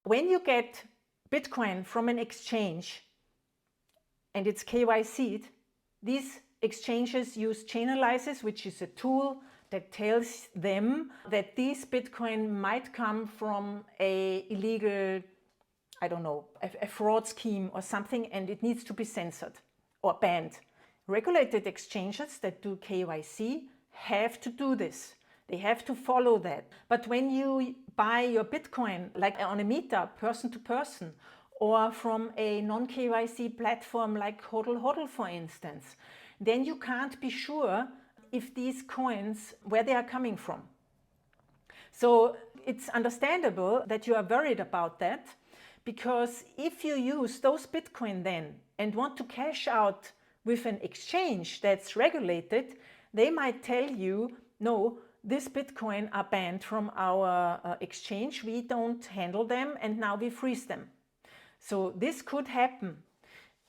when you get Bitcoin from an exchange and it's KYC'd, these exchanges use Chainalysis, which is a tool that tells them that these Bitcoin might come from a illegal, I don't know, a fraud scheme or something, and it needs to be censored or banned. Regulated exchanges that do KYC have to do this. They have to follow that. But when you buy your Bitcoin, like on a meetup, person to person, or from a non-KYC platform like HODL, for instance, then you can't be sure if these coins, where they are coming from. So it's understandable that you are worried about that, because if you use those Bitcoin then and want to cash out with an exchange that's regulated, they might tell you, no, these Bitcoin are banned from our exchange, we don't handle them, and now we freeze them. So this could happen.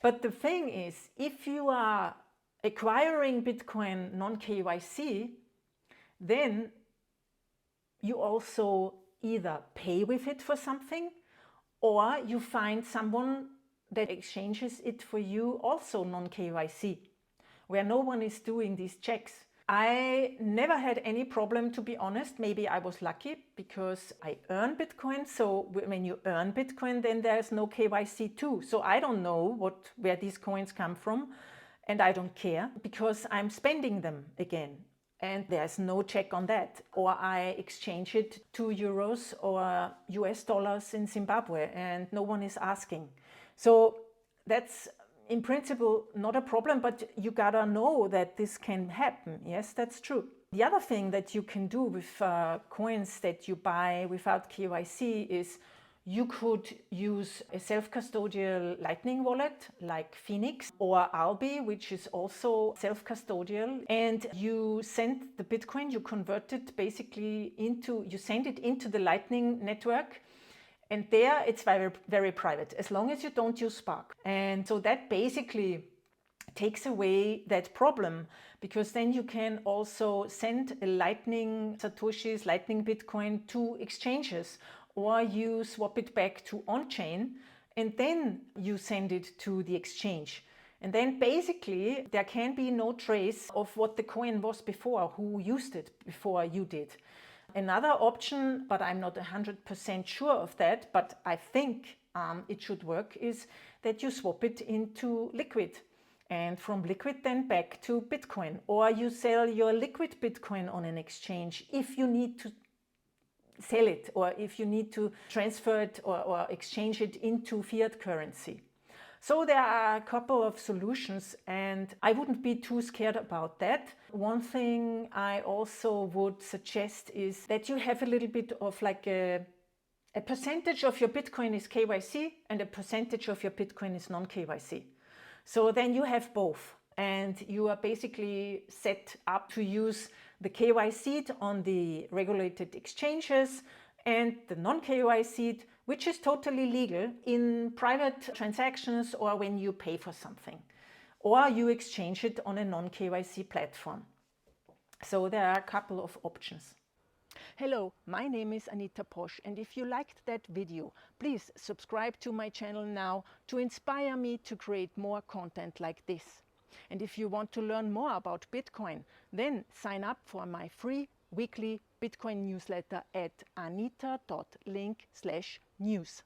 But the thing is, if you are acquiring Bitcoin non-KYC, then you also either pay with it for something, or you find someone that exchanges it for you also non-KYC, where no one is doing these checks. I never had any problem, to be honest. Maybe I was lucky because I earn Bitcoin. So when you earn Bitcoin, then there's no KYC too. So I don't know where these coins come from, and I don't care because I'm spending them again. And there's no check on that. Or I exchange it to euros or US dollars in Zimbabwe and no one is asking. So that's in principle not a problem, but you gotta know that this can happen. Yes, that's true. The other thing that you can do with coins that you buy without KYC is you could use a self-custodial Lightning wallet like Phoenix or Albi, which is also self-custodial, and you send the Bitcoin, you convert it basically into, you send it into the Lightning network, and there it's very, very private, as long as you don't use Spark. And so that basically takes away that problem, because then you can also send a Lightning Satoshis, Lightning Bitcoin to exchanges, or you swap it back to on-chain, and then you send it to the exchange. And then basically there can be no trace of what the coin was before, who used it before you did. Another option, but I'm not 100% sure of that, but I think it should work, is that you swap it into Liquid, and from Liquid then back to Bitcoin, or you sell your Liquid Bitcoin on an exchange if you need to sell it, or if you need to transfer it or exchange it into fiat currency. So there are a couple of solutions, and I wouldn't be too scared about that. One thing I also would suggest is that you have a little bit of like a percentage of your Bitcoin is KYC and a percentage of your Bitcoin is non-KYC. So then you have both, and you are basically set up to use the KYC on the regulated exchanges and the non-KYC, which is totally legal in private transactions or when you pay for something, or you exchange it on a non-KYC platform. So there are a couple of options. Hello, my name is Anita Posch, and if you liked that video, please subscribe to my channel now to inspire me to create more content like this. And if you want to learn more about Bitcoin, then sign up for my free weekly Bitcoin newsletter at anita.link/news.